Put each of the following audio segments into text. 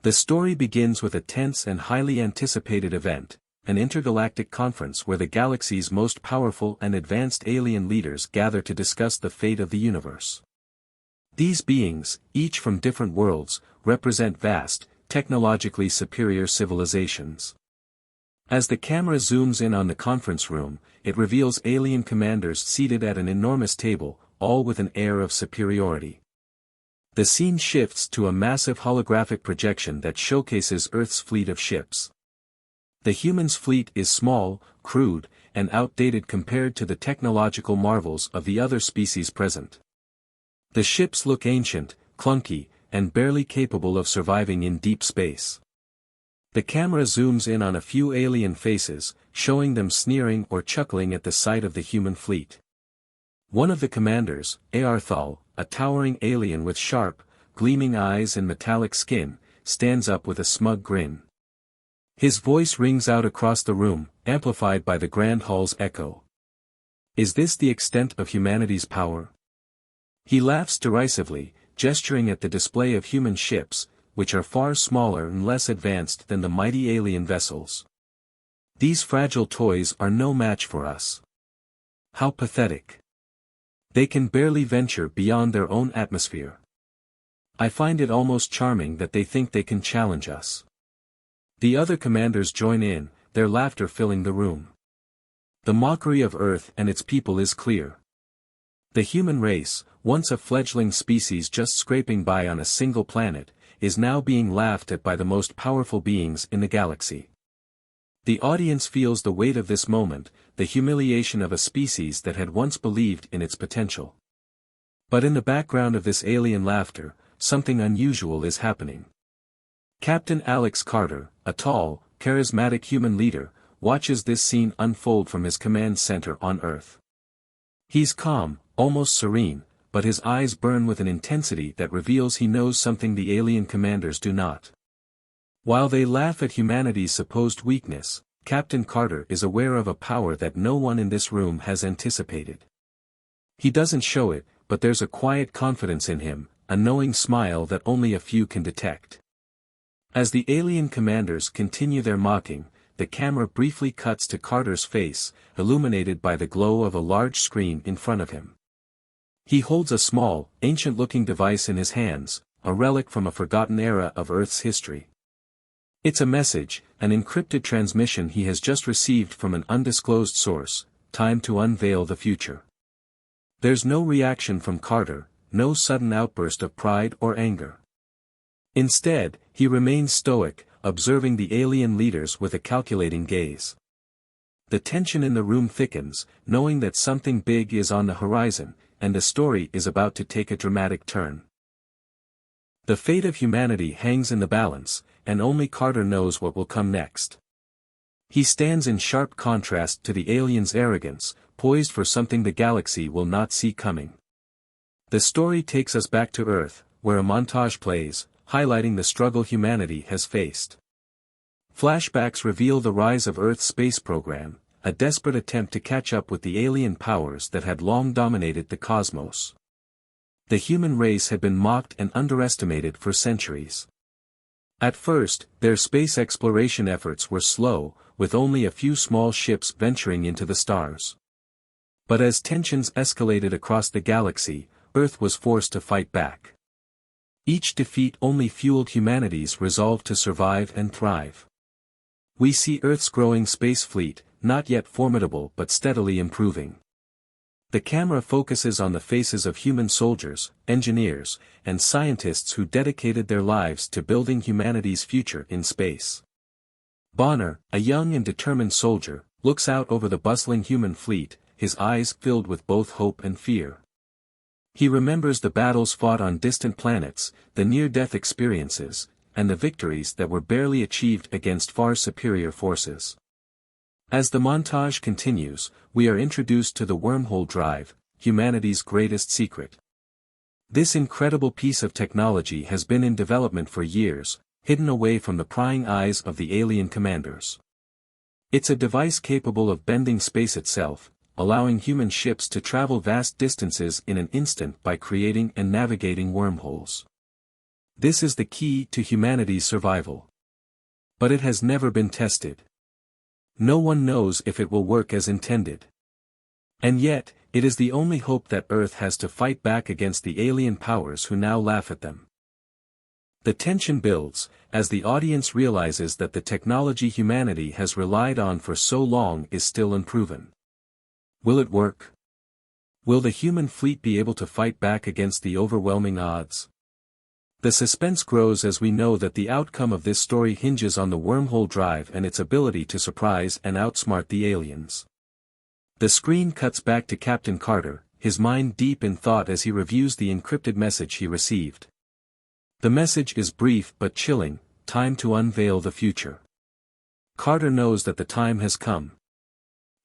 The story begins with a tense and highly anticipated event, an intergalactic conference where the galaxy's most powerful and advanced alien leaders gather to discuss the fate of the universe. These beings, each from different worlds, represent vast, technologically superior civilizations. As the camera zooms in on the conference room, it reveals alien commanders seated at an enormous table, all with an air of superiority. The scene shifts to a massive holographic projection that showcases Earth's fleet of ships. The humans' fleet is small, crude, and outdated compared to the technological marvels of the other species present. The ships look ancient, clunky, and barely capable of surviving in deep space. The camera zooms in on a few alien faces, showing them sneering or chuckling at the sight of the human fleet. One of the commanders, Aarthal, a towering alien with sharp, gleaming eyes and metallic skin, stands up with a smug grin. His voice rings out across the room, amplified by the grand hall's echo. Is this the extent of humanity's power? He laughs derisively, gesturing at the display of human ships, which are far smaller and less advanced than the mighty alien vessels. These fragile toys are no match for us. How pathetic. They can barely venture beyond their own atmosphere. I find it almost charming that they think they can challenge us. The other commanders join in, their laughter filling the room. The mockery of Earth and its people is clear. The human race, once a fledgling species just scraping by on a single planet, is now being laughed at by the most powerful beings in the galaxy. The audience feels the weight of this moment, the humiliation of a species that had once believed in its potential. But in the background of this alien laughter, something unusual is happening. Captain Alex Carter, a tall, charismatic human leader, watches this scene unfold from his command center on Earth. He's calm, almost serene, but his eyes burn with an intensity that reveals he knows something the alien commanders do not. While they laugh at humanity's supposed weakness, Captain Carter is aware of a power that no one in this room has anticipated. He doesn't show it, but there's a quiet confidence in him, a knowing smile that only a few can detect. As the alien commanders continue their mocking, the camera briefly cuts to Carter's face, illuminated by the glow of a large screen in front of him. He holds a small, ancient-looking device in his hands, a relic from a forgotten era of Earth's history. It's a message, an encrypted transmission he has just received from an undisclosed source, time to unveil the future. There's no reaction from Carter, no sudden outburst of pride or anger. Instead, he remains stoic, observing the alien leaders with a calculating gaze. The tension in the room thickens, knowing that something big is on the horizon, and the story is about to take a dramatic turn. The fate of humanity hangs in the balance, and only Carter knows what will come next. He stands in sharp contrast to the aliens' arrogance, poised for something the galaxy will not see coming. The story takes us back to Earth, where a montage plays, highlighting the struggle humanity has faced. Flashbacks reveal the rise of Earth's space program, a desperate attempt to catch up with the alien powers that had long dominated the cosmos. The human race had been mocked and underestimated for centuries. At first, their space exploration efforts were slow, with only a few small ships venturing into the stars. But as tensions escalated across the galaxy, Earth was forced to fight back. Each defeat only fueled humanity's resolve to survive and thrive. We see Earth's growing space fleet, not yet formidable but steadily improving. The camera focuses on the faces of human soldiers, engineers, and scientists who dedicated their lives to building humanity's future in space. Bonner, a young and determined soldier, looks out over the bustling human fleet, his eyes filled with both hope and fear. He remembers the battles fought on distant planets, the near-death experiences, and the victories that were barely achieved against far superior forces. As the montage continues, we are introduced to the wormhole drive, humanity's greatest secret. This incredible piece of technology has been in development for years, hidden away from the prying eyes of the alien commanders. It's a device capable of bending space itself, allowing human ships to travel vast distances in an instant by creating and navigating wormholes. This is the key to humanity's survival. But it has never been tested. No one knows if it will work as intended. And yet, it is the only hope that Earth has to fight back against the alien powers who now laugh at them. The tension builds, as the audience realizes that the technology humanity has relied on for so long is still unproven. Will it work? Will the human fleet be able to fight back against the overwhelming odds? The suspense grows as we know that the outcome of this story hinges on the wormhole drive and its ability to surprise and outsmart the aliens. The screen cuts back to Captain Carter, his mind deep in thought as he reviews the encrypted message he received. The message is brief but chilling: time to unveil the future. Carter knows that the time has come.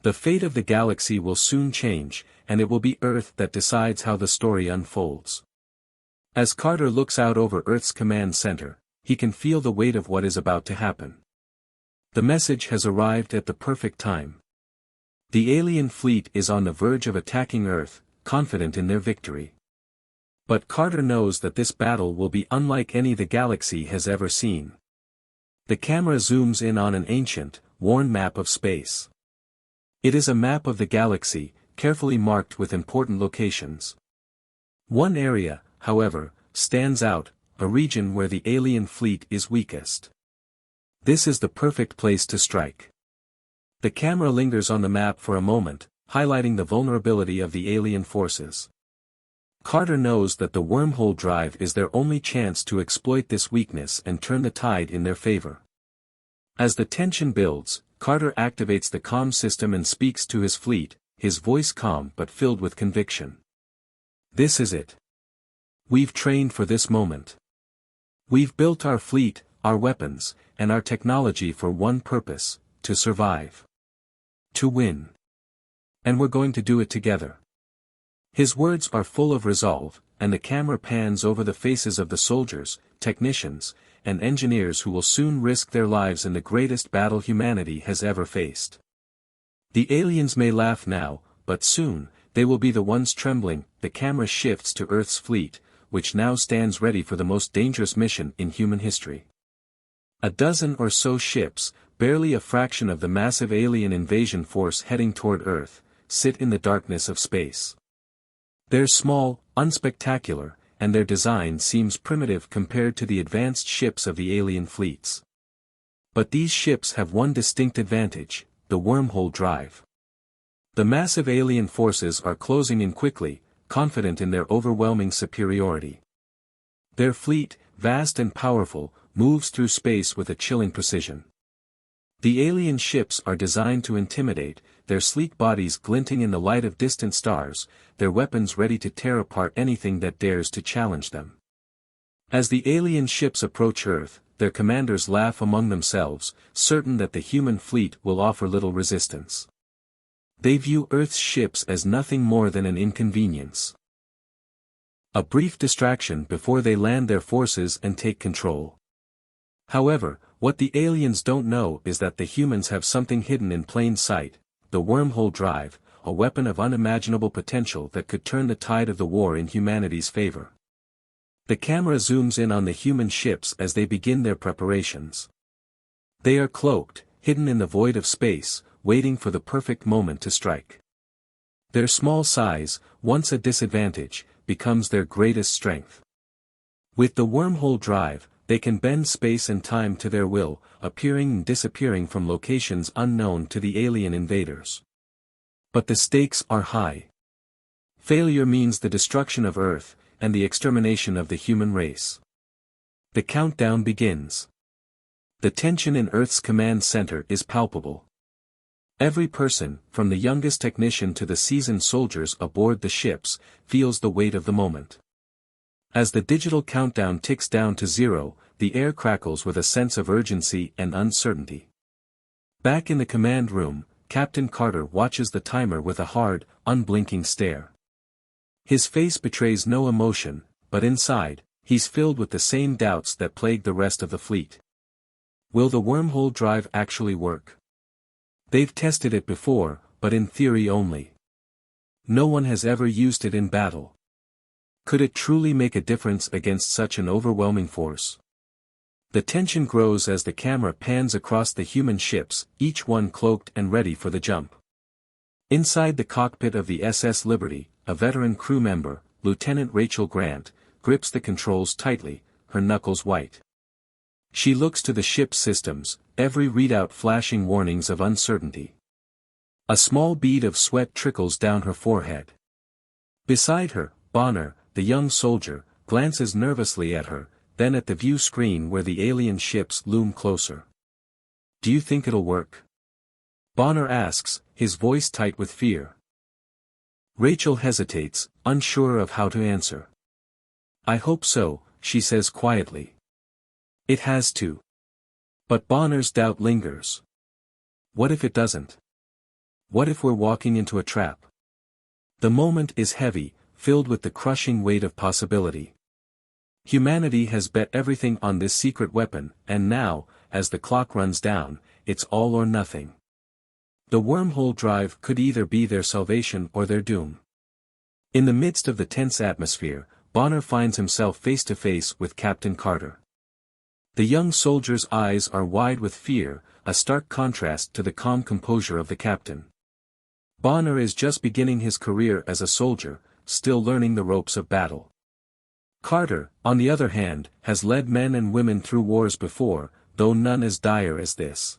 The fate of the galaxy will soon change, and it will be Earth that decides how the story unfolds. As Carter looks out over Earth's command center, he can feel the weight of what is about to happen. The message has arrived at the perfect time. The alien fleet is on the verge of attacking Earth, confident in their victory. But Carter knows that this battle will be unlike any the galaxy has ever seen. The camera zooms in on an ancient, worn map of space. It is a map of the galaxy, carefully marked with important locations. One area, however, stands out, a region where the alien fleet is weakest. This is the perfect place to strike. The camera lingers on the map for a moment, highlighting the vulnerability of the alien forces. Carter knows that the wormhole drive is their only chance to exploit this weakness and turn the tide in their favor. As the tension builds, Carter activates the comm system and speaks to his fleet, his voice calm but filled with conviction. This is it. We've trained for this moment. We've built our fleet, our weapons, and our technology for one purpose: to survive. To win. And we're going to do it together. His words are full of resolve, and the camera pans over the faces of the soldiers, technicians, and engineers who will soon risk their lives in the greatest battle humanity has ever faced. The aliens may laugh now, but soon, they will be the ones trembling. The camera shifts to Earth's fleet, which now stands ready for the most dangerous mission in human history. A dozen or so ships, barely a fraction of the massive alien invasion force heading toward Earth, sit in the darkness of space. They're small, unspectacular, and their design seems primitive compared to the advanced ships of the alien fleets. But these ships have one distinct advantage: the wormhole drive. The massive alien forces are closing in quickly, confident in their overwhelming superiority. Their fleet, vast and powerful, moves through space with a chilling precision. The alien ships are designed to intimidate, their sleek bodies glinting in the light of distant stars, their weapons ready to tear apart anything that dares to challenge them. As the alien ships approach Earth, their commanders laugh among themselves, certain that the human fleet will offer little resistance. They view Earth's ships as nothing more than an inconvenience. A brief distraction before they land their forces and take control. However, what the aliens don't know is that the humans have something hidden in plain sight: the wormhole drive, a weapon of unimaginable potential that could turn the tide of the war in humanity's favor. The camera zooms in on the human ships as they begin their preparations. They are cloaked, hidden in the void of space, waiting for the perfect moment to strike. Their small size, once a disadvantage, becomes their greatest strength. With the wormhole drive, they can bend space and time to their will, appearing and disappearing from locations unknown to the alien invaders. But the stakes are high. Failure means the destruction of Earth, and the extermination of the human race. The countdown begins. The tension in Earth's command center is palpable. Every person, from the youngest technician to the seasoned soldiers aboard the ships, feels the weight of the moment. As the digital countdown ticks down to 0, the air crackles with a sense of urgency and uncertainty. Back in the command room, Captain Carter watches the timer with a hard, unblinking stare. His face betrays no emotion, but inside, he's filled with the same doubts that plague the rest of the fleet. Will the wormhole drive actually work? They've tested it before, but in theory only. No one has ever used it in battle. Could it truly make a difference against such an overwhelming force? The tension grows as the camera pans across the human ships, each one cloaked and ready for the jump. Inside the cockpit of the SS Liberty, a veteran crew member, Lieutenant Rachel Grant, grips the controls tightly, her knuckles white. She looks to the ship's systems, every readout flashing warnings of uncertainty. A small bead of sweat trickles down her forehead. Beside her, Bonner, the young soldier, glances nervously at her, then at the view screen where the alien ships loom closer. "Do you think it'll work?" Bonner asks, his voice tight with fear. Rachel hesitates, unsure of how to answer. "I hope so," she says quietly. "It has to." But Bonner's doubt lingers. What if it doesn't? What if we're walking into a trap? The moment is heavy, filled with the crushing weight of possibility. Humanity has bet everything on this secret weapon, and now, as the clock runs down, it's all or nothing. The wormhole drive could either be their salvation or their doom. In the midst of the tense atmosphere, Bonner finds himself face to face with Captain Carter. The young soldier's eyes are wide with fear, a stark contrast to the calm composure of the captain. Bonner is just beginning his career as a soldier, still learning the ropes of battle. Carter, on the other hand, has led men and women through wars before, though none as dire as this.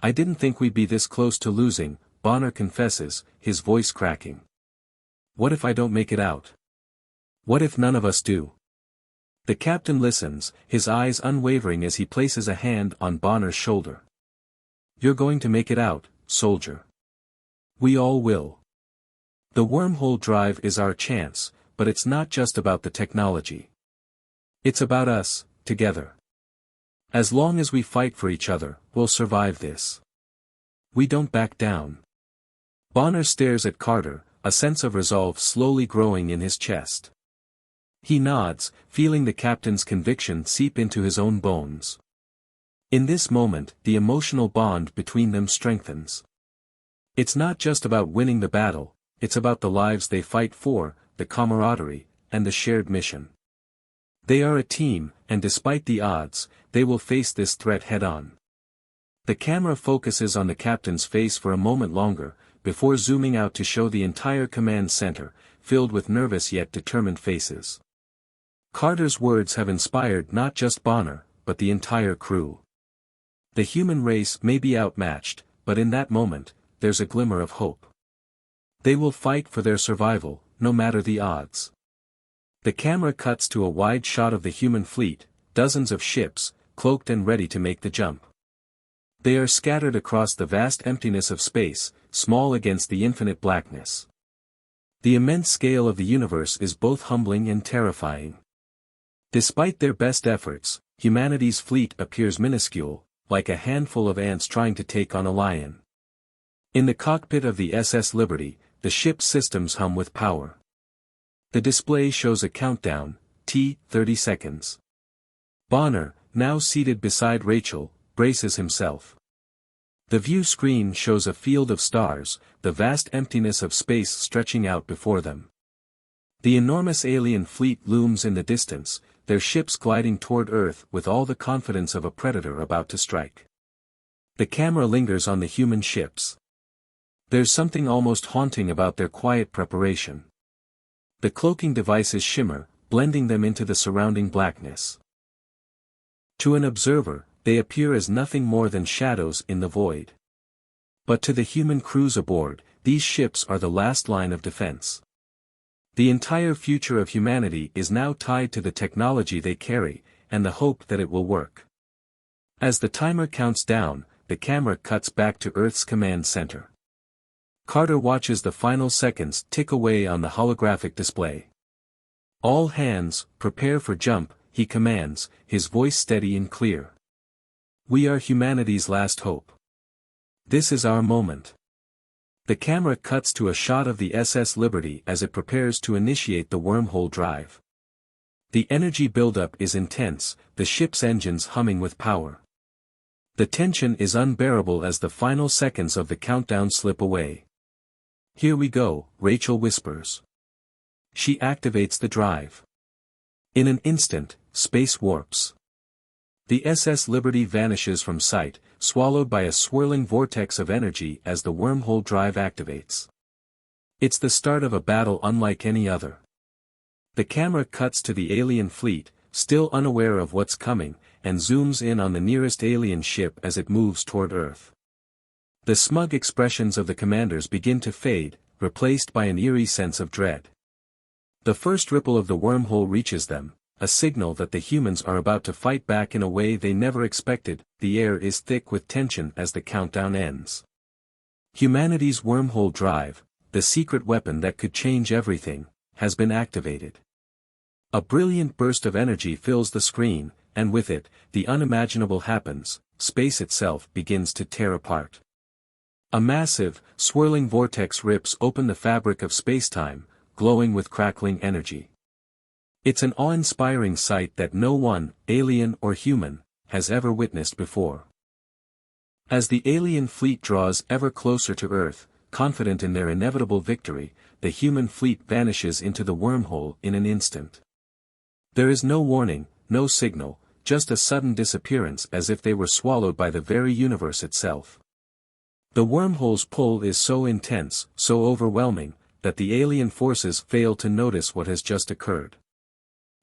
"I didn't think we'd be this close to losing," Bonner confesses, his voice cracking. "What if I don't make it out? What if none of us do?" The captain listens, his eyes unwavering as he places a hand on Bonner's shoulder. "You're going to make it out, soldier. We all will. The wormhole drive is our chance, but it's not just about the technology. It's about us, together. As long as we fight for each other, we'll survive this. We don't back down." Bonner stares at Carter, a sense of resolve slowly growing in his chest. He nods, feeling the captain's conviction seep into his own bones. In this moment, the emotional bond between them strengthens. It's not just about winning the battle, it's about the lives they fight for, the camaraderie, and the shared mission. They are a team, and despite the odds, they will face this threat head-on. The camera focuses on the captain's face for a moment longer, before zooming out to show the entire command center, filled with nervous yet determined faces. Carter's words have inspired not just Bonner, but the entire crew. The human race may be outmatched, but in that moment, there's a glimmer of hope. They will fight for their survival, no matter the odds. The camera cuts to a wide shot of the human fleet, dozens of ships, cloaked and ready to make the jump. They are scattered across the vast emptiness of space, small against the infinite blackness. The immense scale of the universe is both humbling and terrifying. Despite their best efforts, humanity's fleet appears minuscule, like a handful of ants trying to take on a lion. In the cockpit of the SS Liberty, the ship's systems hum with power. The display shows a countdown, 30 seconds. Bonner, now seated beside Rachel, braces himself. The view screen shows a field of stars, the vast emptiness of space stretching out before them. The enormous alien fleet looms in the distance, their ships gliding toward Earth with all the confidence of a predator about to strike. The camera lingers on the human ships. There's something almost haunting about their quiet preparation. The cloaking devices shimmer, blending them into the surrounding blackness. To an observer, they appear as nothing more than shadows in the void. But to the human crews aboard, these ships are the last line of defense. The entire future of humanity is now tied to the technology they carry, and the hope that it will work. As the timer counts down, the camera cuts back to Earth's command center. Carter watches the final seconds tick away on the holographic display. "All hands, prepare for jump," he commands, his voice steady and clear. "We are humanity's last hope. This is our moment." The camera cuts to a shot of the SS Liberty as it prepares to initiate the wormhole drive. The energy buildup is intense, the ship's engines humming with power. The tension is unbearable as the final seconds of the countdown slip away. "Here we go," Rachel whispers. She activates the drive. In an instant, space warps. The SS Liberty vanishes from sight, swallowed by a swirling vortex of energy as the wormhole drive activates. It's the start of a battle unlike any other. The camera cuts to the alien fleet, still unaware of what's coming, and zooms in on the nearest alien ship as it moves toward Earth. The smug expressions of the commanders begin to fade, replaced by an eerie sense of dread. The first ripple of the wormhole reaches them, a signal that the humans are about to fight back in a way they never expected. The air is thick with tension as the countdown ends. Humanity's wormhole drive, the secret weapon that could change everything, has been activated. A brilliant burst of energy fills the screen, and with it, the unimaginable happens. Space itself begins to tear apart. A massive, swirling vortex rips open the fabric of spacetime, glowing with crackling energy. It's an awe-inspiring sight that no one, alien or human, has ever witnessed before. As the alien fleet draws ever closer to Earth, confident in their inevitable victory, the human fleet vanishes into the wormhole in an instant. There is no warning, no signal, just a sudden disappearance as if they were swallowed by the very universe itself. The wormhole's pull is so intense, so overwhelming, that the alien forces fail to notice what has just occurred.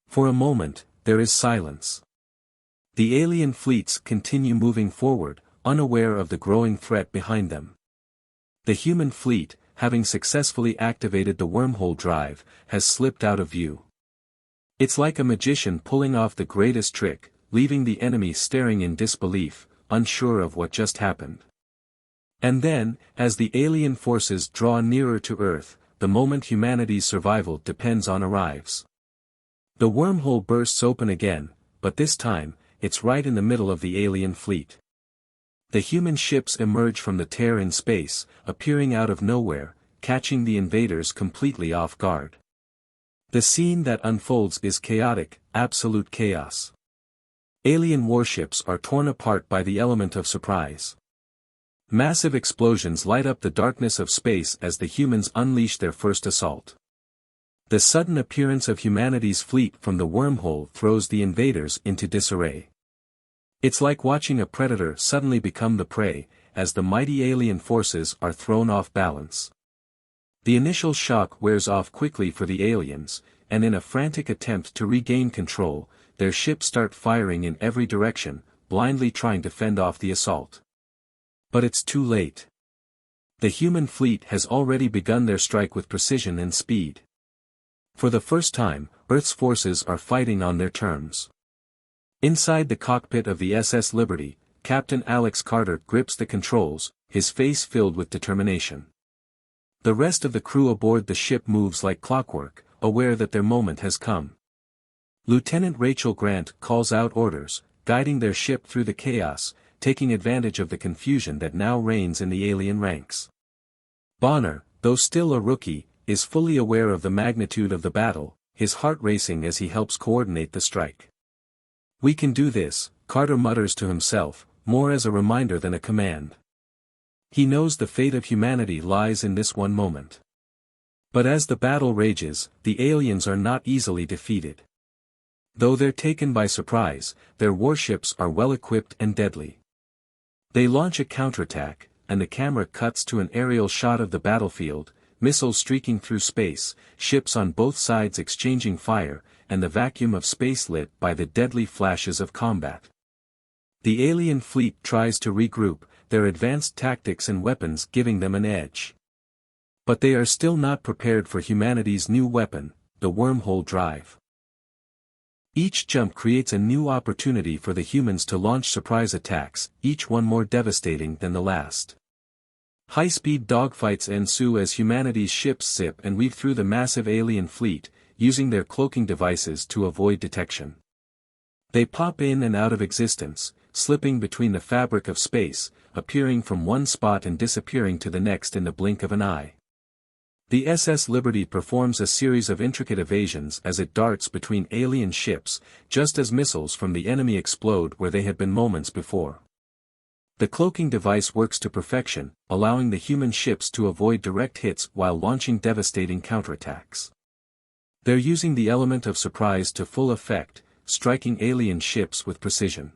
For a moment, there is silence. The alien fleets continue moving forward, unaware of the growing threat behind them. The human fleet, having successfully activated the wormhole drive, has slipped out of view. It's like a magician pulling off the greatest trick, leaving the enemy staring in disbelief, unsure of what just happened. And then, as the alien forces draw nearer to Earth, the moment humanity's survival depends on arrives. The wormhole bursts open again, but this time, it's right in the middle of the alien fleet. The human ships emerge from the tear in space, appearing out of nowhere, catching the invaders completely off guard. The scene that unfolds is chaotic, absolute chaos. Alien warships are torn apart by the element of surprise. Massive explosions light up the darkness of space as the humans unleash their first assault. The sudden appearance of humanity's fleet from the wormhole throws the invaders into disarray. It's like watching a predator suddenly become the prey, as the mighty alien forces are thrown off balance. The initial shock wears off quickly for the aliens, and in a frantic attempt to regain control, their ships start firing in every direction, blindly trying to fend off the assault. But it's too late. The human fleet has already begun their strike with precision and speed. For the first time, Earth's forces are fighting on their terms. Inside the cockpit of the SS Liberty, Captain Alex Carter grips the controls, his face filled with determination. The rest of the crew aboard the ship moves like clockwork, aware that their moment has come. Lieutenant Rachel Grant calls out orders, guiding their ship through the chaos, taking advantage of the confusion that now reigns in the alien ranks. Bonner, though still a rookie, is fully aware of the magnitude of the battle, his heart racing as he helps coordinate the strike. "We can do this," Carter mutters to himself, more as a reminder than a command. He knows the fate of humanity lies in this one moment. But as the battle rages, the aliens are not easily defeated. Though they're taken by surprise, their warships are well equipped and deadly. They launch a counterattack, and the camera cuts to an aerial shot of the battlefield, missiles streaking through space, ships on both sides exchanging fire, and the vacuum of space lit by the deadly flashes of combat. The alien fleet tries to regroup, their advanced tactics and weapons giving them an edge. But they are still not prepared for humanity's new weapon, the wormhole drive. Each jump creates a new opportunity for the humans to launch surprise attacks, each one more devastating than the last. High-speed dogfights ensue as humanity's ships zip and weave through the massive alien fleet, using their cloaking devices to avoid detection. They pop in and out of existence, slipping between the fabric of space, appearing from one spot and disappearing to the next in the blink of an eye. The SS Liberty performs a series of intricate evasions as it darts between alien ships, just as missiles from the enemy explode where they had been moments before. The cloaking device works to perfection, allowing the human ships to avoid direct hits while launching devastating counterattacks. They're using the element of surprise to full effect, striking alien ships with precision.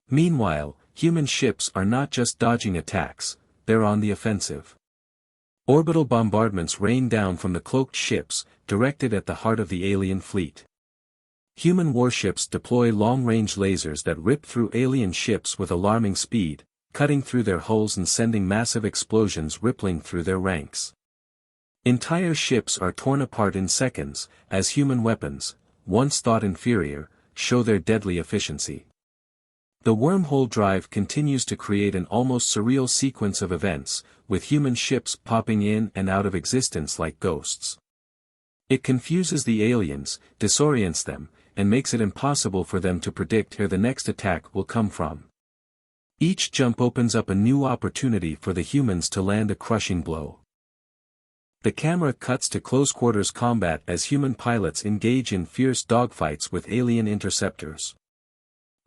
Meanwhile, human ships are not just dodging attacks, they're on the offensive. Orbital bombardments rain down from the cloaked ships, directed at the heart of the alien fleet. Human warships deploy long-range lasers that rip through alien ships with alarming speed, cutting through their hulls and sending massive explosions rippling through their ranks. Entire ships are torn apart in seconds, as human weapons, once thought inferior, show their deadly efficiency. The wormhole drive continues to create an almost surreal sequence of events, with human ships popping in and out of existence like ghosts. It confuses the aliens, disorients them, and makes it impossible for them to predict where the next attack will come from. Each jump opens up a new opportunity for the humans to land a crushing blow. The camera cuts to close-quarters combat as human pilots engage in fierce dogfights with alien interceptors.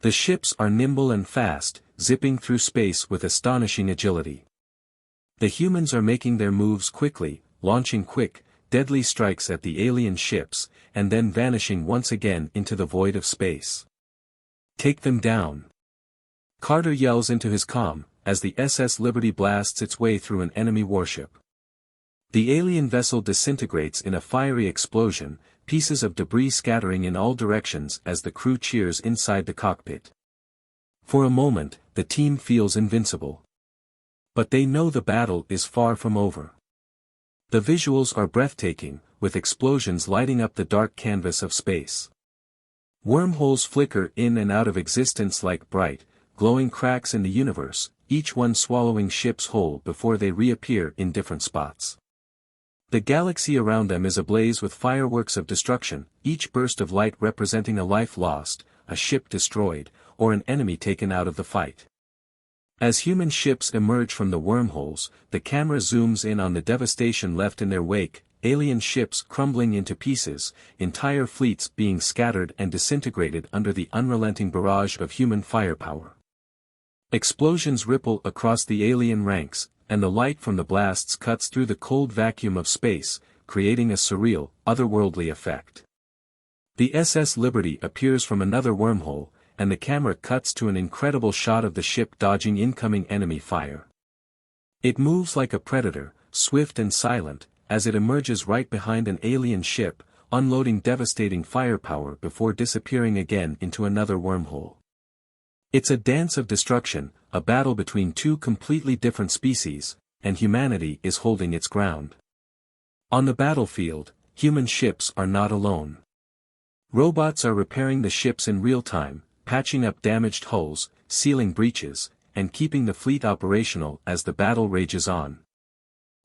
The ships are nimble and fast, zipping through space with astonishing agility. The humans are making their moves quickly, launching quick, deadly strikes at the alien ships, and then vanishing once again into the void of space. Take them down. Carter yells into his comm, as the SS Liberty blasts its way through an enemy warship. The alien vessel disintegrates in a fiery explosion, pieces of debris scattering in all directions as the crew cheers inside the cockpit. For a moment, the team feels invincible. But they know the battle is far from over. The visuals are breathtaking, with explosions lighting up the dark canvas of space. Wormholes flicker in and out of existence like bright, glowing cracks in the universe, each one swallowing ships whole before they reappear in different spots. The galaxy around them is ablaze with fireworks of destruction, each burst of light representing a life lost, a ship destroyed, or an enemy taken out of the fight. As human ships emerge from the wormholes, the camera zooms in on the devastation left in their wake, alien ships crumbling into pieces, entire fleets being scattered and disintegrated under the unrelenting barrage of human firepower. Explosions ripple across the alien ranks, and the light from the blasts cuts through the cold vacuum of space, creating a surreal, otherworldly effect. The SS Liberty appears from another wormhole, and the camera cuts to an incredible shot of the ship dodging incoming enemy fire. It moves like a predator, swift and silent, as it emerges right behind an alien ship, unloading devastating firepower before disappearing again into another wormhole. It's a dance of destruction, a battle between two completely different species, and humanity is holding its ground. On the battlefield, human ships are not alone. Robots are repairing the ships in real time, patching up damaged hulls, sealing breaches, and keeping the fleet operational as the battle rages on.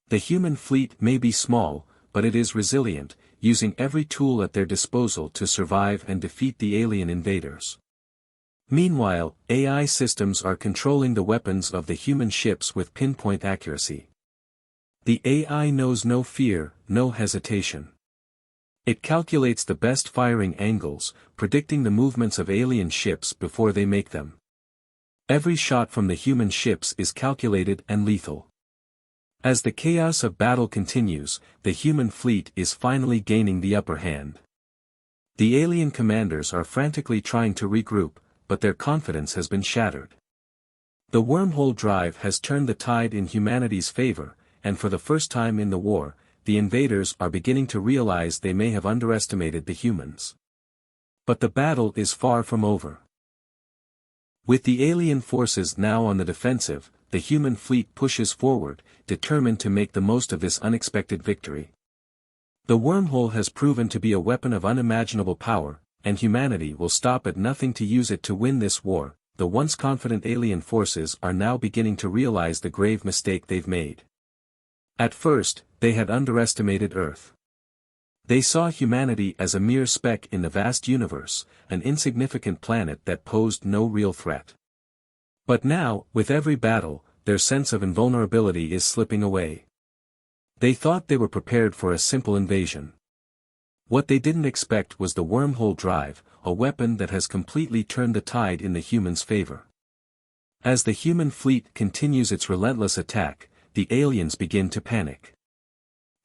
The human fleet may be small, but it is resilient, using every tool at their disposal to survive and defeat the alien invaders. Meanwhile, AI systems are controlling the weapons of the human ships with pinpoint accuracy. The AI knows no fear, no hesitation. It calculates the best firing angles, predicting the movements of alien ships before they make them. Every shot from the human ships is calculated and lethal. As the chaos of battle continues, the human fleet is finally gaining the upper hand. The alien commanders are frantically trying to regroup, but their confidence has been shattered. The wormhole drive has turned the tide in humanity's favor, and for the first time in the war, the invaders are beginning to realize they may have underestimated the humans. But the battle is far from over. With the alien forces now on the defensive, the human fleet pushes forward, determined to make the most of this unexpected victory. The wormhole has proven to be a weapon of unimaginable power, and humanity will stop at nothing to use it to win this war. The once confident alien forces are now beginning to realize the grave mistake they've made. At first, they had underestimated Earth. They saw humanity as a mere speck in the vast universe, an insignificant planet that posed no real threat. But now, with every battle, their sense of invulnerability is slipping away. They thought they were prepared for a simple invasion. What they didn't expect was the wormhole drive, a weapon that has completely turned the tide in the humans' favor. As the human fleet continues its relentless attack, the aliens begin to panic.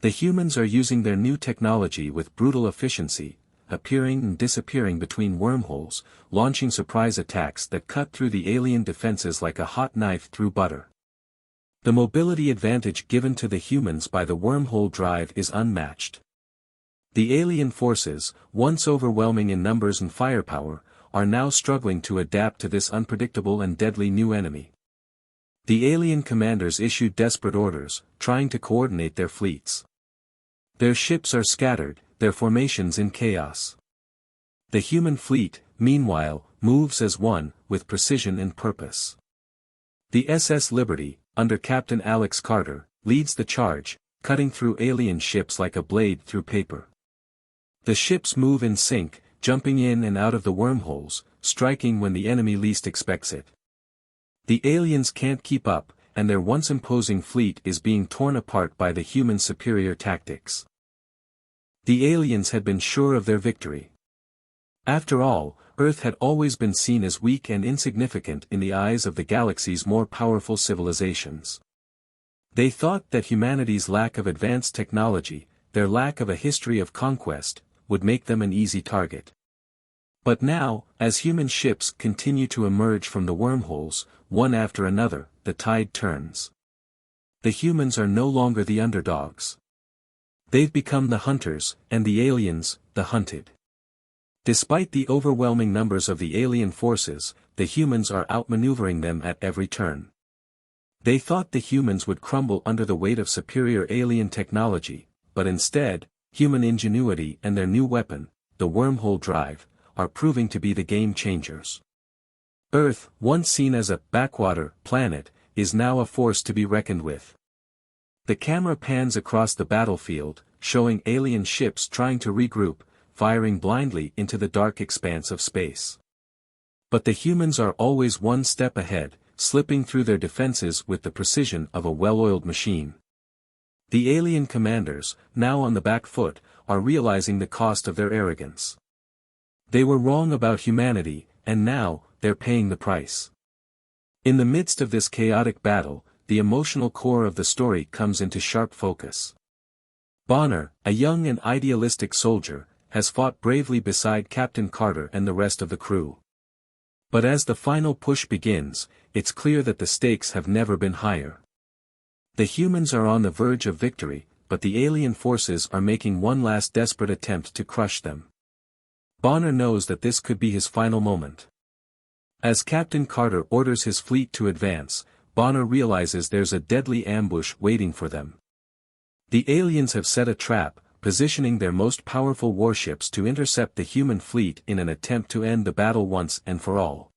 The humans are using their new technology with brutal efficiency, appearing and disappearing between wormholes, launching surprise attacks that cut through the alien defenses like a hot knife through butter. The mobility advantage given to the humans by the wormhole drive is unmatched. The alien forces, once overwhelming in numbers and firepower, are now struggling to adapt to this unpredictable and deadly new enemy. The alien commanders issued desperate orders, trying to coordinate their fleets. Their ships are scattered, their formations in chaos. The human fleet, meanwhile, moves as one, with precision and purpose. The SS Liberty, under Captain Alex Carter, leads the charge, cutting through alien ships like a blade through paper. The ships move in sync, jumping in and out of the wormholes, striking when the enemy least expects it. The aliens can't keep up, and their once imposing fleet is being torn apart by the human superior tactics. The aliens had been sure of their victory. After all, Earth had always been seen as weak and insignificant in the eyes of the galaxy's more powerful civilizations. They thought that humanity's lack of advanced technology, their lack of a history of conquest, would make them an easy target. But now, as human ships continue to emerge from the wormholes, one after another, the tide turns. The humans are no longer the underdogs. They've become the hunters, and the aliens, the hunted. Despite the overwhelming numbers of the alien forces, the humans are outmaneuvering them at every turn. They thought the humans would crumble under the weight of superior alien technology, but instead, human ingenuity and their new weapon, the wormhole drive, are proving to be the game changers. Earth, once seen as a backwater planet, is now a force to be reckoned with. The camera pans across the battlefield, showing alien ships trying to regroup, firing blindly into the dark expanse of space. But the humans are always one step ahead, slipping through their defenses with the precision of a well-oiled machine. The alien commanders, now on the back foot, are realizing the cost of their arrogance. They were wrong about humanity, and now, they're paying the price. In the midst of this chaotic battle, the emotional core of the story comes into sharp focus. Bonner, a young and idealistic soldier, has fought bravely beside Captain Carter and the rest of the crew. But as the final push begins, it's clear that the stakes have never been higher. The humans are on the verge of victory, but the alien forces are making one last desperate attempt to crush them. Bonner knows that this could be his final moment. As Captain Carter orders his fleet to advance, Bonner realizes there's a deadly ambush waiting for them. The aliens have set a trap, positioning their most powerful warships to intercept the human fleet in an attempt to end the battle once and for all.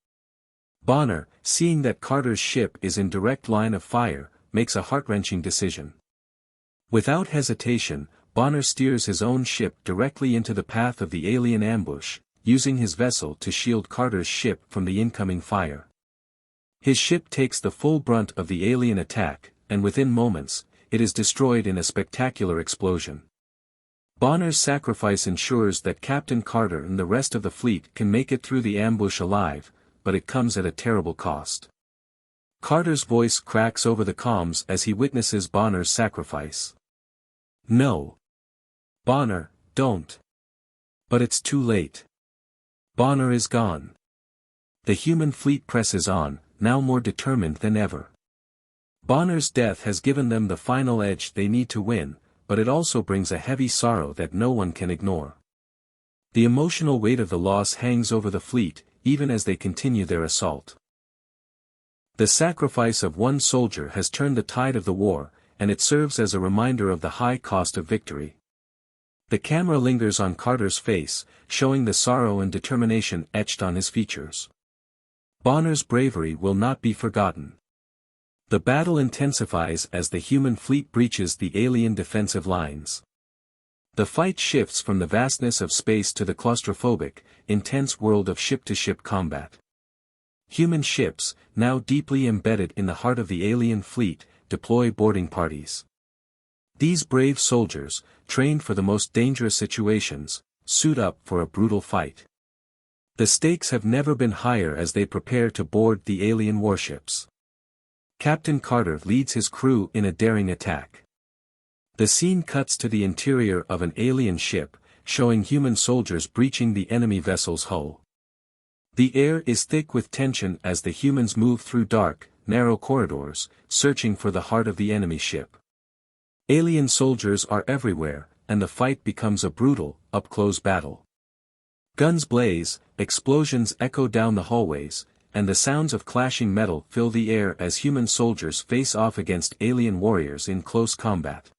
Bonner, seeing that Carter's ship is in direct line of fire, makes a heart-wrenching decision. Without hesitation, Bonner steers his own ship directly into the path of the alien ambush, using his vessel to shield Carter's ship from the incoming fire. His ship takes the full brunt of the alien attack, and within moments, it is destroyed in a spectacular explosion. Bonner's sacrifice ensures that Captain Carter and the rest of the fleet can make it through the ambush alive, but it comes at a terrible cost. Carter's voice cracks over the comms as he witnesses Bonner's sacrifice. "No. Bonner, don't." But it's too late. Bonner is gone. The human fleet presses on, now more determined than ever. Bonner's death has given them the final edge they need to win, but it also brings a heavy sorrow that no one can ignore. The emotional weight of the loss hangs over the fleet, even as they continue their assault. The sacrifice of one soldier has turned the tide of the war, and it serves as a reminder of the high cost of victory. The camera lingers on Carter's face, showing the sorrow and determination etched on his features. Bonner's bravery will not be forgotten. The battle intensifies as the human fleet breaches the alien defensive lines. The fight shifts from the vastness of space to the claustrophobic, intense world of ship-to-ship combat. Human ships, now deeply embedded in the heart of the alien fleet, deploy boarding parties. These brave soldiers, trained for the most dangerous situations, suit up for a brutal fight. The stakes have never been higher as they prepare to board the alien warships. Captain Carter leads his crew in a daring attack. The scene cuts to the interior of an alien ship, showing human soldiers breaching the enemy vessel's hull. The air is thick with tension as the humans move through dark, narrow corridors, searching for the heart of the enemy ship. Alien soldiers are everywhere, and the fight becomes a brutal, up-close battle. Guns blaze, explosions echo down the hallways, and the sounds of clashing metal fill the air as human soldiers face off against alien warriors in close combat.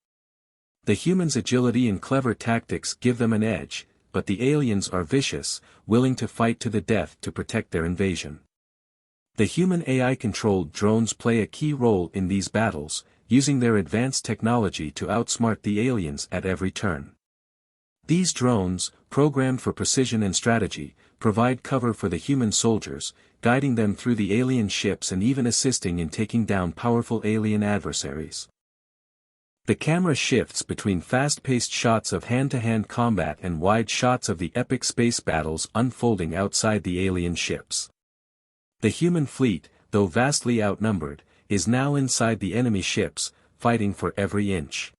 The humans' agility and clever tactics give them an edge, but the aliens are vicious, willing to fight to the death to protect their invasion. The human AI-controlled drones play a key role in these battles, using their advanced technology to outsmart the aliens at every turn. These drones, programmed for precision and strategy, provide cover for the human soldiers, guiding them through the alien ships and even assisting in taking down powerful alien adversaries. The camera shifts between fast-paced shots of hand-to-hand combat and wide shots of the epic space battles unfolding outside the alien ships. The human fleet, though vastly outnumbered, is now inside the enemy ships, fighting for every inch.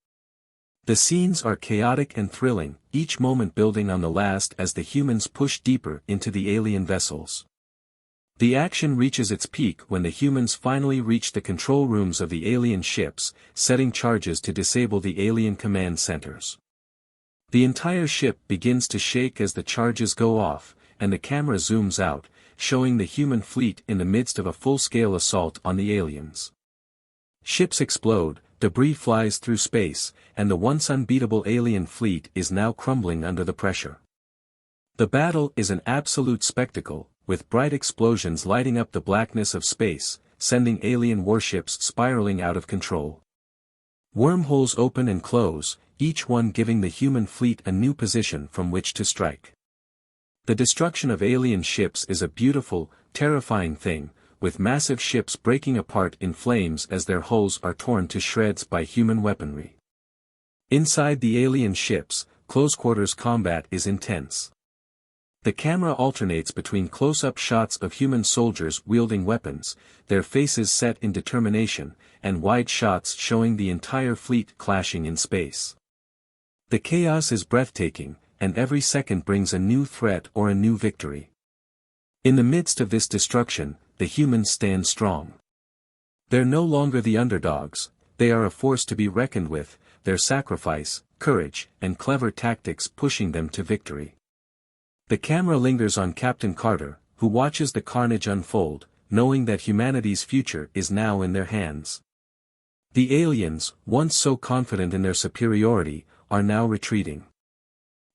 The scenes are chaotic and thrilling, each moment building on the last as the humans push deeper into the alien vessels. The action reaches its peak when the humans finally reach the control rooms of the alien ships, setting charges to disable the alien command centers. The entire ship begins to shake as the charges go off, and the camera zooms out, showing the human fleet in the midst of a full-scale assault on the aliens. Ships explode, debris flies through space, and the once unbeatable alien fleet is now crumbling under the pressure. The battle is an absolute spectacle, with bright explosions lighting up the blackness of space, sending alien warships spiraling out of control. Wormholes open and close, each one giving the human fleet a new position from which to strike. The destruction of alien ships is a beautiful, terrifying thing, with massive ships breaking apart in flames as their hulls are torn to shreds by human weaponry. Inside the alien ships, close-quarters combat is intense. The camera alternates between close-up shots of human soldiers wielding weapons, their faces set in determination, and wide shots showing the entire fleet clashing in space. The chaos is breathtaking, and every second brings a new threat or a new victory. In the midst of this destruction, the humans stand strong. They're no longer the underdogs, they are a force to be reckoned with, their sacrifice, courage, and clever tactics pushing them to victory. The camera lingers on Captain Carter, who watches the carnage unfold, knowing that humanity's future is now in their hands. The aliens, once so confident in their superiority, are now retreating.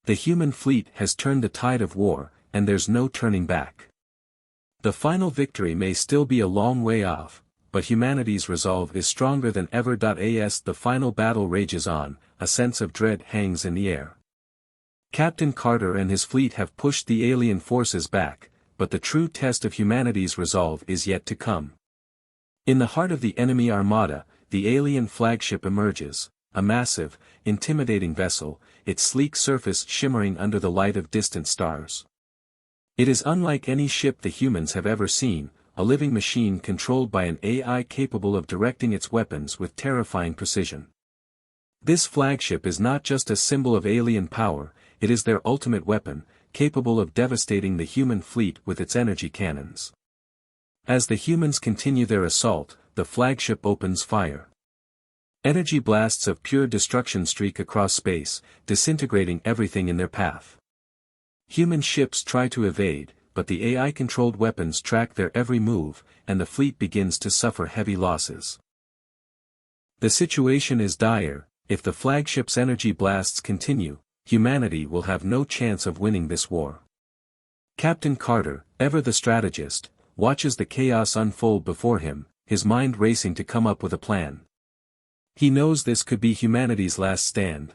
The human fleet has turned the tide of war, and there's no turning back. The final victory may still be a long way off, but humanity's resolve is stronger than ever. As the final battle rages on, a sense of dread hangs in the air. Captain Carter and his fleet have pushed the alien forces back, but the true test of humanity's resolve is yet to come. In the heart of the enemy armada, the alien flagship emerges, a massive, intimidating vessel, its sleek surface shimmering under the light of distant stars. It is unlike any ship the humans have ever seen, a living machine controlled by an AI capable of directing its weapons with terrifying precision. This flagship is not just a symbol of alien power, it is their ultimate weapon, capable of devastating the human fleet with its energy cannons. As the humans continue their assault, the flagship opens fire. Energy blasts of pure destruction streak across space, disintegrating everything in their path. Human ships try to evade, but the AI-controlled weapons track their every move, and the fleet begins to suffer heavy losses. The situation is dire. If the flagship's energy blasts continue, humanity will have no chance of winning this war. Captain Carter, ever the strategist, watches the chaos unfold before him, his mind racing to come up with a plan. He knows this could be humanity's last stand.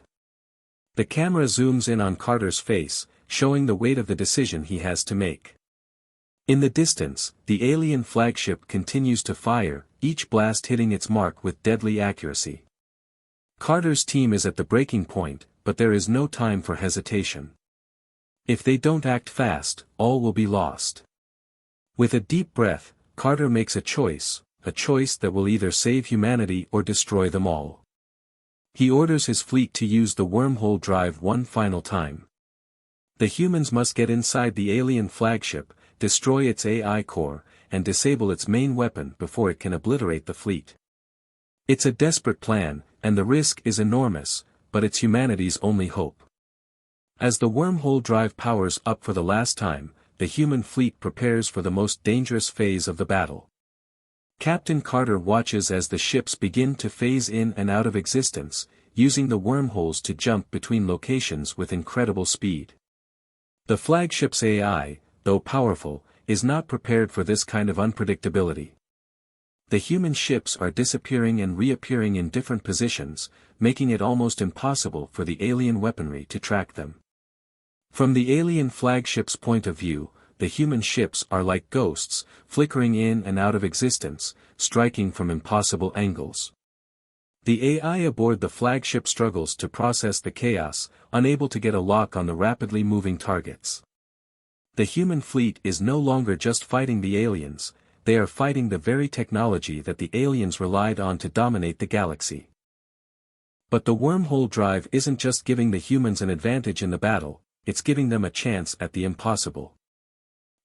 The camera zooms in on Carter's face, showing the weight of the decision he has to make. In the distance, the alien flagship continues to fire, each blast hitting its mark with deadly accuracy. Carter's team is at the breaking point, but there is no time for hesitation. If they don't act fast, all will be lost. With a deep breath, Carter makes a choice that will either save humanity or destroy them all. He orders his fleet to use the wormhole drive one final time. The humans must get inside the alien flagship, destroy its AI core, and disable its main weapon before it can obliterate the fleet. It's a desperate plan, and the risk is enormous, but it's humanity's only hope. As the wormhole drive powers up for the last time, the human fleet prepares for the most dangerous phase of the battle. Captain Carter watches as the ships begin to phase in and out of existence, using the wormholes to jump between locations with incredible speed. The flagship's AI, though powerful, is not prepared for this kind of unpredictability. The human ships are disappearing and reappearing in different positions, making it almost impossible for the alien weaponry to track them. From the alien flagship's point of view, the human ships are like ghosts, flickering in and out of existence, striking from impossible angles. The AI aboard the flagship struggles to process the chaos, unable to get a lock on the rapidly moving targets. The human fleet is no longer just fighting the aliens, they are fighting the very technology that the aliens relied on to dominate the galaxy. But the wormhole drive isn't just giving the humans an advantage in the battle, it's giving them a chance at the impossible.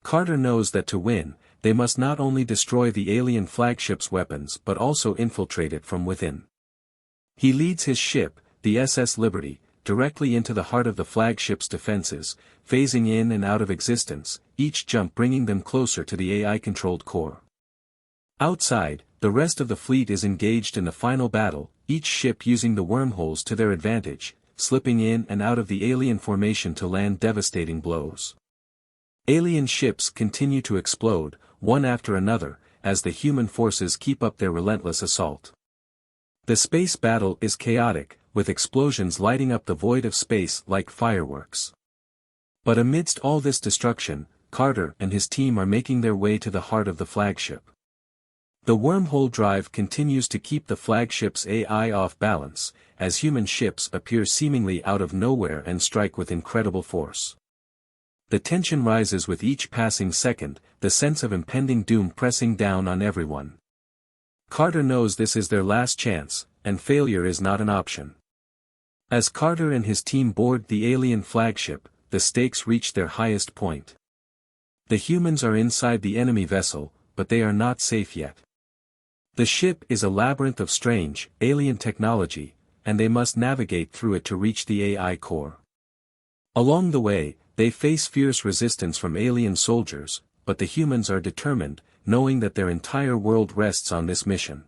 Carter knows that to win, they must not only destroy the alien flagship's weapons but also infiltrate it from within. He leads his ship, the SS Liberty, directly into the heart of the flagship's defenses, phasing in and out of existence, each jump bringing them closer to the AI-controlled core. Outside, the rest of the fleet is engaged in the final battle, each ship using the wormholes to their advantage, slipping in and out of the alien formation to land devastating blows. Alien ships continue to explode, one after another, as the human forces keep up their relentless assault. The space battle is chaotic, with explosions lighting up the void of space like fireworks. But amidst all this destruction, Carter and his team are making their way to the heart of the flagship. The wormhole drive continues to keep the flagship's AI off balance, as human ships appear seemingly out of nowhere and strike with incredible force. The tension rises with each passing second, the sense of impending doom pressing down on everyone. Carter knows this is their last chance, and failure is not an option. As Carter and his team board the alien flagship, the stakes reach their highest point. The humans are inside the enemy vessel, but they are not safe yet. The ship is a labyrinth of strange, alien technology, and they must navigate through it to reach the AI core. Along the way, they face fierce resistance from alien soldiers, but the humans are determined, knowing that their entire world rests on this mission.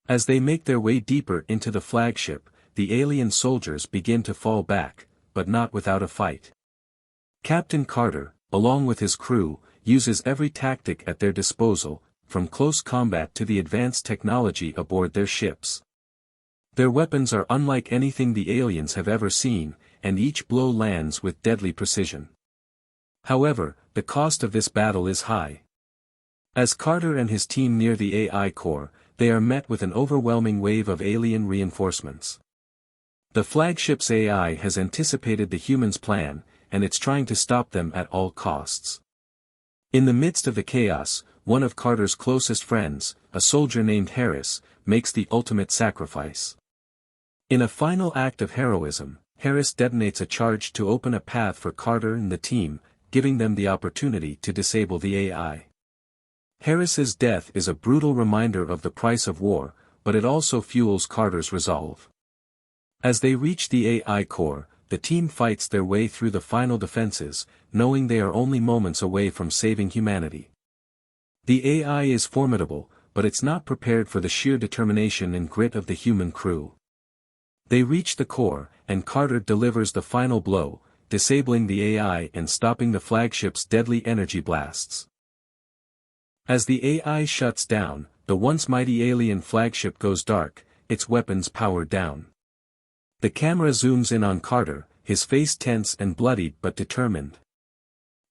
As they make their way deeper into the flagship, the alien soldiers begin to fall back, but not without a fight. Captain Carter, along with his crew, uses every tactic at their disposal, from close combat to the advanced technology aboard their ships. Their weapons are unlike anything the aliens have ever seen, and each blow lands with deadly precision. However, the cost of this battle is high. As Carter and his team near the AI core, they are met with an overwhelming wave of alien reinforcements. The flagship's AI has anticipated the humans' plan, and it's trying to stop them at all costs. In the midst of the chaos, one of Carter's closest friends, a soldier named Harris, makes the ultimate sacrifice. In a final act of heroism, Harris detonates a charge to open a path for Carter and the team, giving them the opportunity to disable the AI. Harris's death is a brutal reminder of the price of war, but it also fuels Carter's resolve. As they reach the AI core, the team fights their way through the final defenses, knowing they are only moments away from saving humanity. The AI is formidable, but it's not prepared for the sheer determination and grit of the human crew. They reach the core, and Carter delivers the final blow, disabling the AI and stopping the flagship's deadly energy blasts. As the AI shuts down, the once mighty alien flagship goes dark, its weapons powered down. The camera zooms in on Carter, his face tense and bloodied but determined.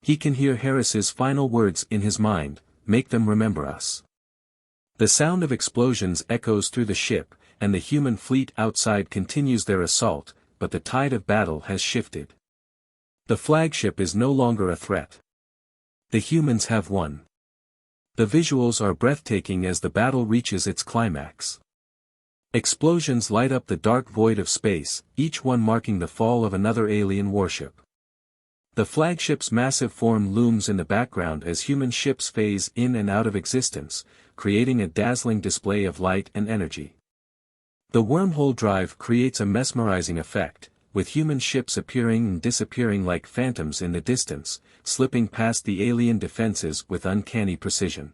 He can hear Harris's final words in his mind, "Make them remember us." The sound of explosions echoes through the ship, and the human fleet outside continues their assault, but the tide of battle has shifted. The flagship is no longer a threat. The humans have won. The visuals are breathtaking as the battle reaches its climax. Explosions light up the dark void of space, each one marking the fall of another alien warship. The flagship's massive form looms in the background as human ships phase in and out of existence, creating a dazzling display of light and energy. The wormhole drive creates a mesmerizing effect, with human ships appearing and disappearing like phantoms in the distance, slipping past the alien defenses with uncanny precision.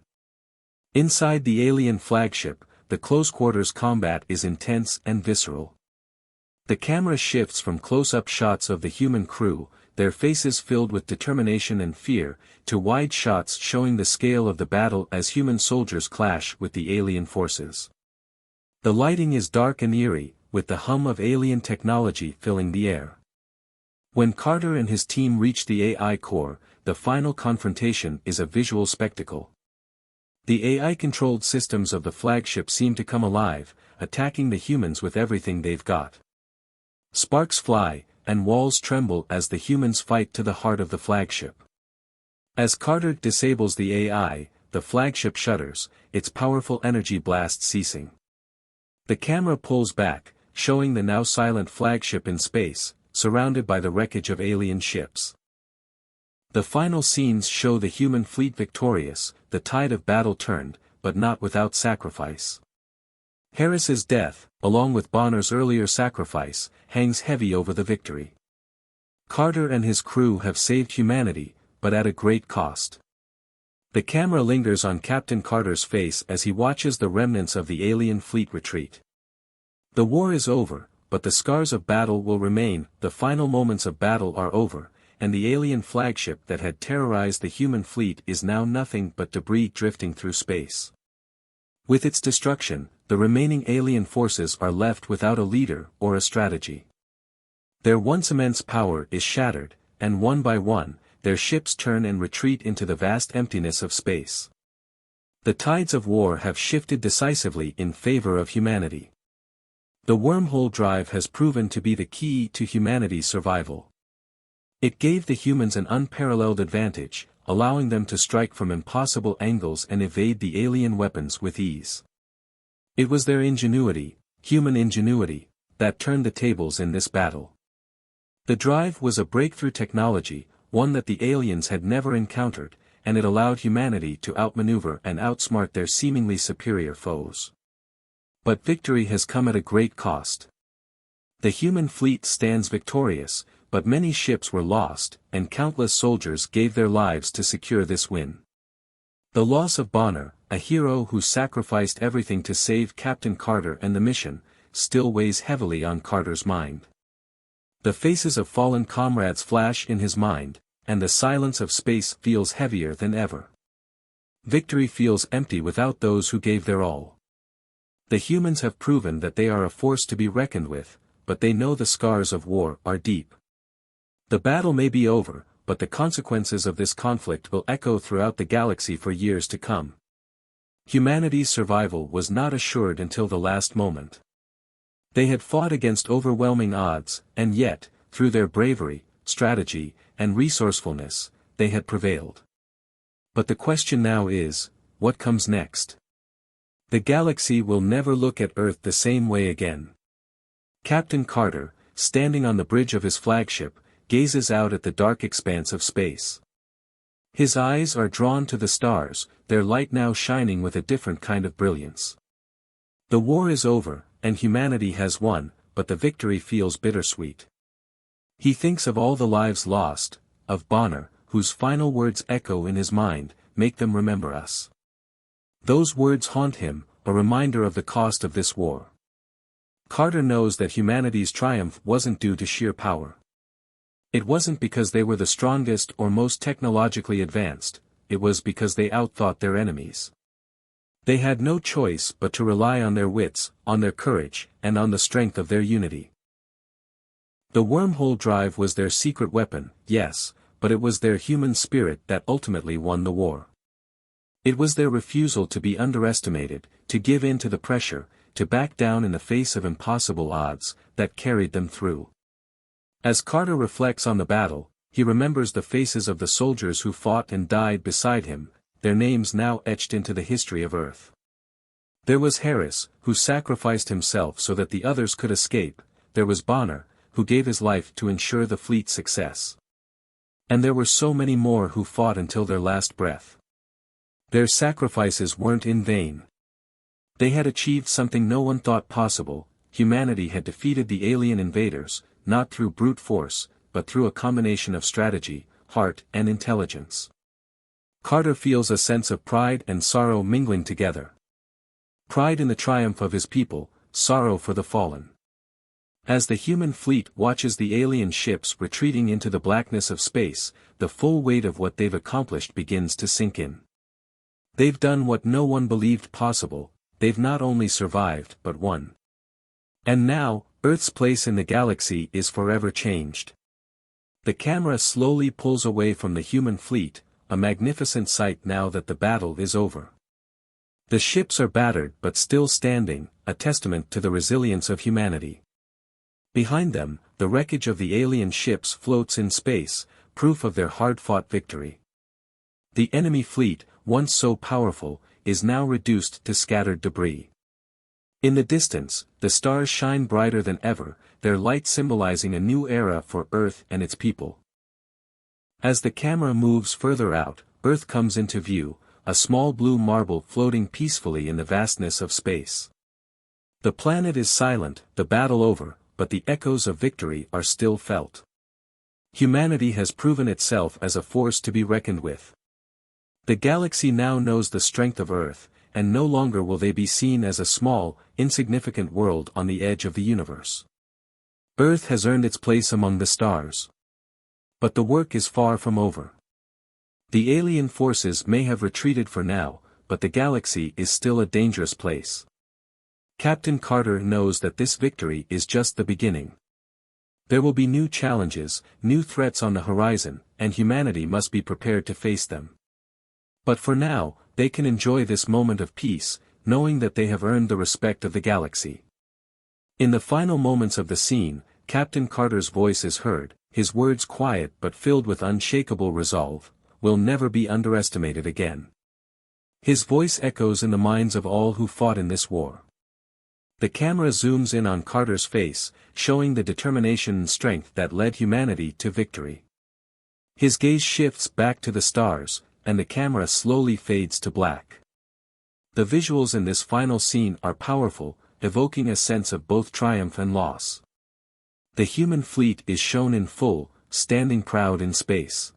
Inside the alien flagship, the close-quarters combat is intense and visceral. The camera shifts from close-up shots of the human crew, their faces filled with determination and fear, to wide shots showing the scale of the battle as human soldiers clash with the alien forces. The lighting is dark and eerie, with the hum of alien technology filling the air. When Carter and his team reach the AI core, the final confrontation is a visual spectacle. The AI-controlled systems of the flagship seem to come alive, attacking the humans with everything they've got. Sparks fly, and walls tremble as the humans fight to the heart of the flagship. As Carter disables the AI, the flagship shudders, its powerful energy blast ceasing. The camera pulls back, showing the now silent flagship in space, surrounded by the wreckage of alien ships. The final scenes show the human fleet victorious, the tide of battle turned, but not without sacrifice. Harris's death, along with Bonner's earlier sacrifice, hangs heavy over the victory. Carter and his crew have saved humanity, but at a great cost. The camera lingers on Captain Carter's face as he watches the remnants of the alien fleet retreat. The war is over, but the scars of battle will remain. The final moments of battle are over, and the alien flagship that had terrorized the human fleet is now nothing but debris drifting through space. With its destruction, the remaining alien forces are left without a leader or a strategy. Their once immense power is shattered, and one by one, their ships turn and retreat into the vast emptiness of space. The tides of war have shifted decisively in favor of humanity. The wormhole drive has proven to be the key to humanity's survival. It gave the humans an unparalleled advantage, allowing them to strike from impossible angles and evade the alien weapons with ease. It was their ingenuity, human ingenuity, that turned the tables in this battle. The drive was a breakthrough technology, one that the aliens had never encountered, and it allowed humanity to outmaneuver and outsmart their seemingly superior foes. But victory has come at a great cost. The human fleet stands victorious, but many ships were lost, and countless soldiers gave their lives to secure this win. The loss of Bonner, a hero who sacrificed everything to save Captain Carter and the mission, still weighs heavily on Carter's mind. The faces of fallen comrades flash in his mind, and the silence of space feels heavier than ever. Victory feels empty without those who gave their all. The humans have proven that they are a force to be reckoned with, but they know the scars of war are deep. The battle may be over, but the consequences of this conflict will echo throughout the galaxy for years to come. Humanity's survival was not assured until the last moment. They had fought against overwhelming odds, and yet, through their bravery, strategy, and resourcefulness, they had prevailed. But the question now is, what comes next? The galaxy will never look at Earth the same way again. Captain Carter, standing on the bridge of his flagship, gazes out at the dark expanse of space. His eyes are drawn to the stars, their light now shining with a different kind of brilliance. The war is over, and humanity has won, but the victory feels bittersweet. He thinks of all the lives lost, of Bonner, whose final words echo in his mind, "Make them remember us." Those words haunt him, a reminder of the cost of this war. Carter knows that humanity's triumph wasn't due to sheer power. It wasn't because they were the strongest or most technologically advanced, it was because they outthought their enemies. They had no choice but to rely on their wits, on their courage, and on the strength of their unity. The wormhole drive was their secret weapon, yes, but it was their human spirit that ultimately won the war. It was their refusal to be underestimated, to give in to the pressure, to back down in the face of impossible odds, that carried them through. As Carter reflects on the battle, he remembers the faces of the soldiers who fought and died beside him, their names now etched into the history of Earth. There was Harris, who sacrificed himself so that the others could escape. There was Bonner, who gave his life to ensure the fleet's success. And there were so many more who fought until their last breath. Their sacrifices weren't in vain. They had achieved something no one thought possible. Humanity had defeated the alien invaders, not through brute force, but through a combination of strategy, heart, and intelligence. Carter feels a sense of pride and sorrow mingling together. Pride in the triumph of his people, sorrow for the fallen. As the human fleet watches the alien ships retreating into the blackness of space, the full weight of what they've accomplished begins to sink in. They've done what no one believed possible, they've not only survived but won. And now, Earth's place in the galaxy is forever changed. The camera slowly pulls away from the human fleet, a magnificent sight now that the battle is over. The ships are battered but still standing, a testament to the resilience of humanity. Behind them, the wreckage of the alien ships floats in space, proof of their hard-fought victory. The enemy fleet, once so powerful, is now reduced to scattered debris. In the distance, the stars shine brighter than ever, their light symbolizing a new era for Earth and its people. As the camera moves further out, Earth comes into view, a small blue marble floating peacefully in the vastness of space. The planet is silent, the battle over, but the echoes of victory are still felt. Humanity has proven itself as a force to be reckoned with. The galaxy now knows the strength of Earth, and no longer will they be seen as a small, insignificant world on the edge of the universe. Earth has earned its place among the stars. But the work is far from over. The alien forces may have retreated for now, but the galaxy is still a dangerous place. Captain Carter knows that this victory is just the beginning. There will be new challenges, new threats on the horizon, and humanity must be prepared to face them. But for now, they can enjoy this moment of peace, knowing that they have earned the respect of the galaxy. In the final moments of the scene, Captain Carter's voice is heard, his words quiet but filled with unshakable resolve, "Will never be underestimated again." His voice echoes in the minds of all who fought in this war. The camera zooms in on Carter's face, showing the determination and strength that led humanity to victory. His gaze shifts back to the stars, and the camera slowly fades to black. The visuals in this final scene are powerful, evoking a sense of both triumph and loss. The human fleet is shown in full, standing proud in space.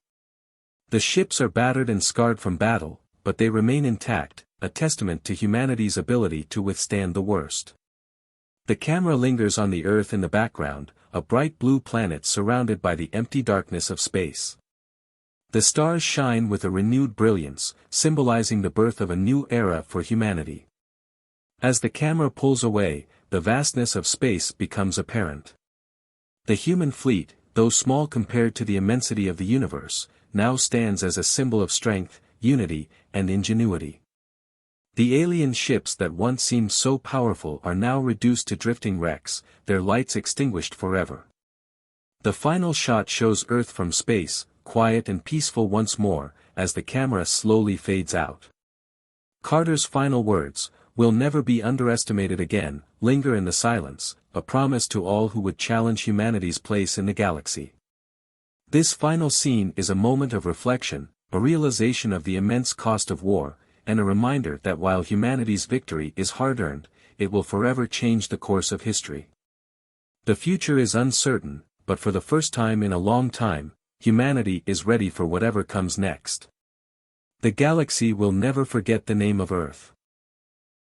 The ships are battered and scarred from battle, but they remain intact, a testament to humanity's ability to withstand the worst. The camera lingers on the Earth in the background, a bright blue planet surrounded by the empty darkness of space. The stars shine with a renewed brilliance, symbolizing the birth of a new era for humanity. As the camera pulls away, the vastness of space becomes apparent. The human fleet, though small compared to the immensity of the universe, now stands as a symbol of strength, unity, and ingenuity. The alien ships that once seemed so powerful are now reduced to drifting wrecks, their lights extinguished forever. The final shot shows Earth from space, quiet and peaceful once more, as the camera slowly fades out. Carter's final words, "Will never be underestimated again," linger in the silence, a promise to all who would challenge humanity's place in the galaxy. This final scene is a moment of reflection, a realization of the immense cost of war, and a reminder that while humanity's victory is hard-earned, it will forever change the course of history. The future is uncertain, but for the first time in a long time, humanity is ready for whatever comes next. The galaxy will never forget the name of Earth.